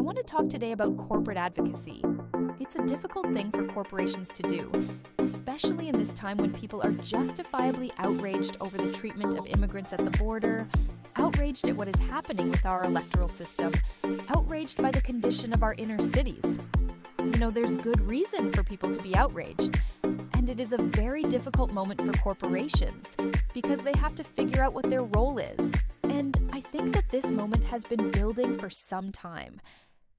want to talk today about corporate advocacy. It's a difficult thing for corporations to do, especially in this time when people are justifiably outraged over the treatment of immigrants at the border, outraged at what is happening with our electoral system, outraged by the condition of our inner cities. There's good reason for people to be outraged, and it is a very difficult moment for corporations because they have to figure out what their role is. And I think that this moment has been building for some time.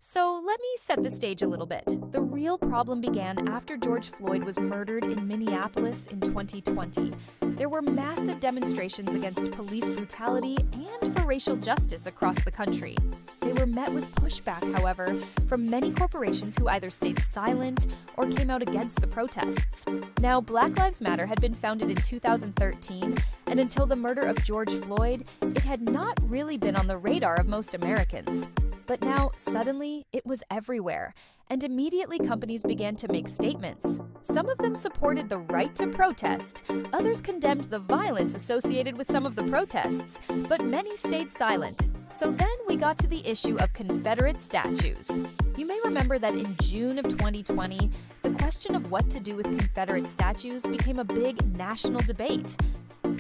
So let me set the stage a little bit. The real problem began after George Floyd was murdered in Minneapolis in 2020. There were massive demonstrations against police brutality and for racial justice across the country. They were met with pushback, however, from many corporations who either stayed silent or came out against the protests. Now, Black Lives Matter had been founded in 2013, and until the murder of George Floyd, it had not really been on the radar of most Americans. But now, suddenly, it was everywhere, and immediately companies began to make statements. Some of them supported the right to protest, others condemned the violence associated with some of the protests, but many stayed silent. So then we got to the issue of Confederate statues. You may remember that in June of 2020, the question of what to do with Confederate statues became a big national debate.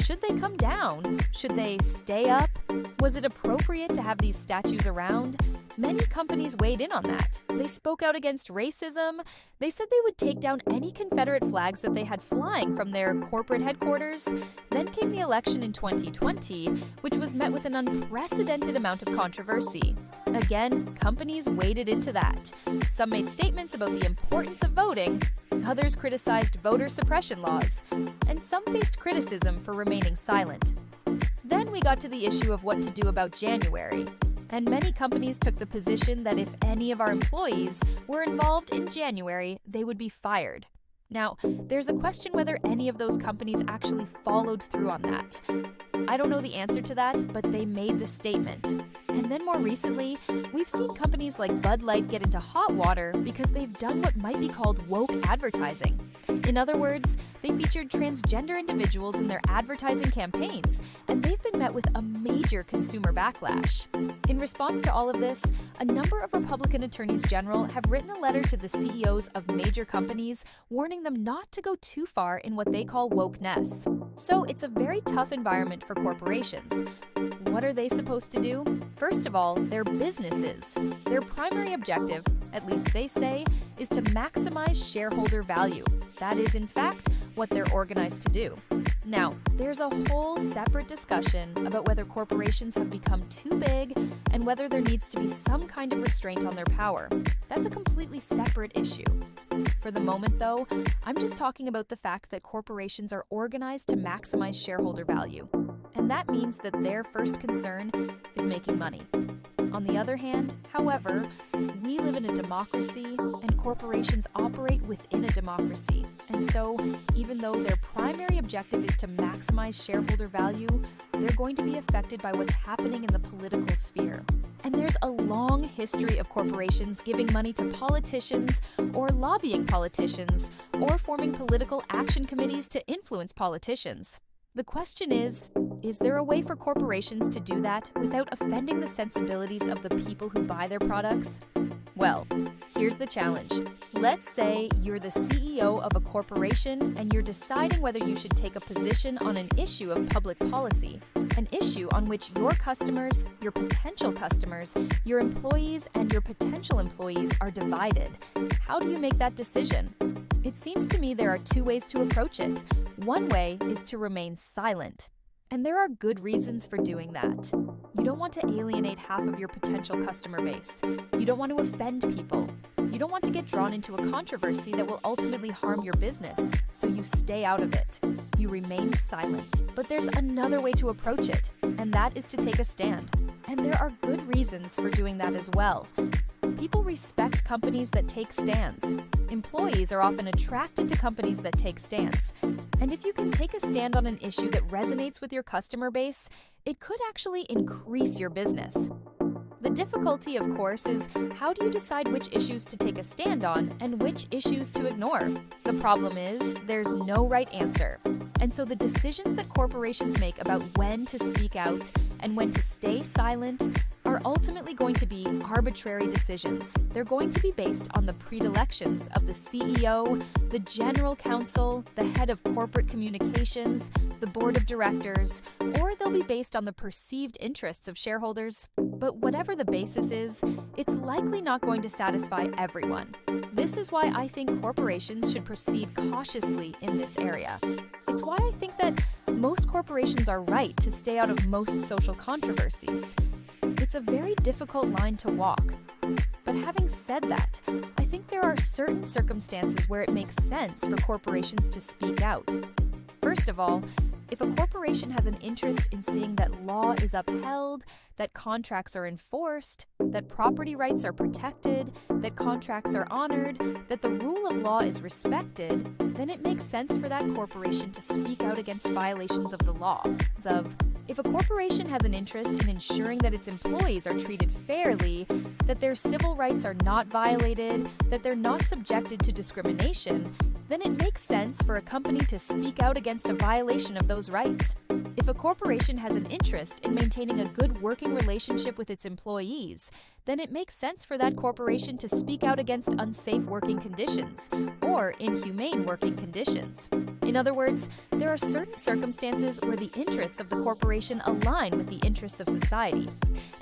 Should they come down? Should they stay up? Was it appropriate to have these statues around? Many companies weighed in on that. They spoke out against racism. They said they would take down any Confederate flags that they had flying from their corporate headquarters. Then came the election in 2020, which was met with an unprecedented amount of controversy. Again, companies waded into that. Some made statements about the importance of voting. Others criticized voter suppression laws. And some faced criticism for remaining silent. Then we got to the issue of what to do about January. And many companies took the position that if any of our employees were involved in January, they would be fired. Now, there's a question whether any of those companies actually followed through on that. I don't know the answer to that, but they made the statement. And then more recently, we've seen companies like Bud Light get into hot water because they've done what might be called woke advertising. In other words, they featured transgender individuals in their advertising campaigns, and they've been met with a major consumer backlash. In response to all of this, a number of Republican attorneys general have written a letter to the CEOs of major companies warning them not to go too far in what they call wokeness. So it's a very tough environment for corporations. What are they supposed to do? First of all, they're businesses. Their primary objective, at least they say, is to maximize shareholder value. That is, in fact, what they're organized to do. Now, there's a whole separate discussion about whether corporations have become too big and whether there needs to be some kind of restraint on their power. That's a completely separate issue. For the moment, though, I'm just talking about the fact that corporations are organized to maximize shareholder value. And that means that their first concern is making money. On the other hand, however, we live in a democracy and corporations operate within a democracy. And so, even though their primary objective is to maximize shareholder value, they're going to be affected by what's happening in the political sphere. And there's a long history of corporations giving money to politicians or lobbying politicians or forming political action committees to influence politicians. The question is there a way for corporations to do that without offending the sensibilities of the people who buy their products? Well, here's the challenge. Let's say you're the CEO of a corporation and you're deciding whether you should take a position on an issue of public policy, an issue on which your customers, your potential customers, your employees, and your potential employees are divided. How do you make that decision? It seems to me there are two ways to approach it. One way is to remain silent. And there are good reasons for doing that. You don't want to alienate half of your potential customer base. You don't want to offend people. You don't want to get drawn into a controversy that will ultimately harm your business, so you stay out of it. You remain silent. But there's another way to approach it, and that is to take a stand. And there are good reasons for doing that as well. People respect companies that take stands. Employees are often attracted to companies that take stands. And if you can take a stand on an issue that resonates with your customer base, it could actually increase your business. The difficulty, of course, is how do you decide which issues to take a stand on and which issues to ignore? The problem is, there's no right answer. And so the decisions that corporations make about when to speak out and when to stay silent are ultimately going to be arbitrary decisions. They're going to be based on the predilections of the CEO, the general counsel, the head of corporate communications, the board of directors, or they'll be based on the perceived interests of shareholders. But whatever the basis is, it's likely not going to satisfy everyone. This is why I think corporations should proceed cautiously in this area. It's why I think that most corporations are right to stay out of most social controversies. It's a very difficult line to walk. But having said that, I think there are certain circumstances where it makes sense for corporations to speak out. First of all, if a corporation has an interest in seeing that law is upheld, that contracts are enforced, that property rights are protected, that contracts are honored, that the rule of law is respected, then it makes sense for that corporation to speak out against violations of the law. If a corporation has an interest in ensuring that its employees are treated fairly, that their civil rights are not violated, that they're not subjected to discrimination, then it makes sense for a company to speak out against a violation of those rights. If a corporation has an interest in maintaining a good working relationship with its employees, then it makes sense for that corporation to speak out against unsafe working conditions or inhumane working conditions. In other words, there are certain circumstances where the interests of the corporation align with the interests of society.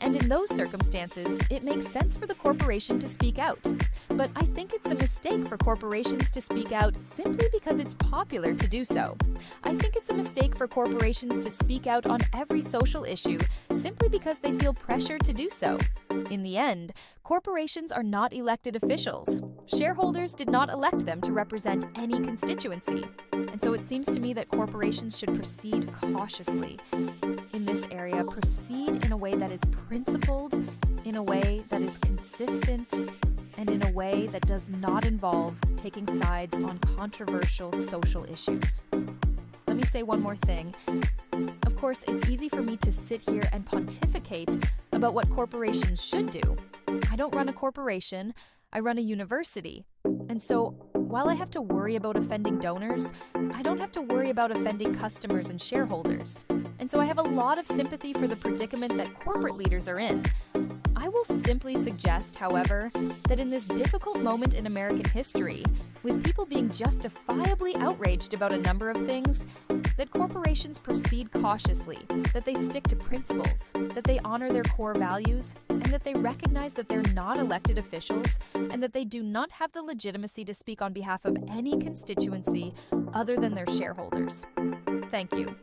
And in those circumstances, it makes sense for the corporation to speak out. But I think it's a mistake for corporations to speak out simply because it's popular to do so. I think it's a mistake for corporations to speak out on every social issue simply because they feel pressure to do so. In the end, corporations are not elected officials. Shareholders did not elect them to represent any constituency. And so it seems to me that corporations should proceed cautiously in this area, proceed in a way that is principled, in a way that is consistent, and in a way that does not involve taking sides on controversial social issues. Let me say one more thing. Of course, it's easy for me to sit here and pontificate about what corporations should do. I don't run a corporation, I run a university. And so, while I have to worry about offending donors, I don't have to worry about offending customers and shareholders. And so I have a lot of sympathy for the predicament that corporate leaders are in. I will simply suggest, however, that in this difficult moment in American history, with people being justifiably outraged about a number of things, that corporations proceed cautiously, that they stick to principles, that they honor their core values, and that they recognize that they're not elected officials and that they do not have the legitimacy to speak on behalf of any constituency other than their shareholders. Thank you.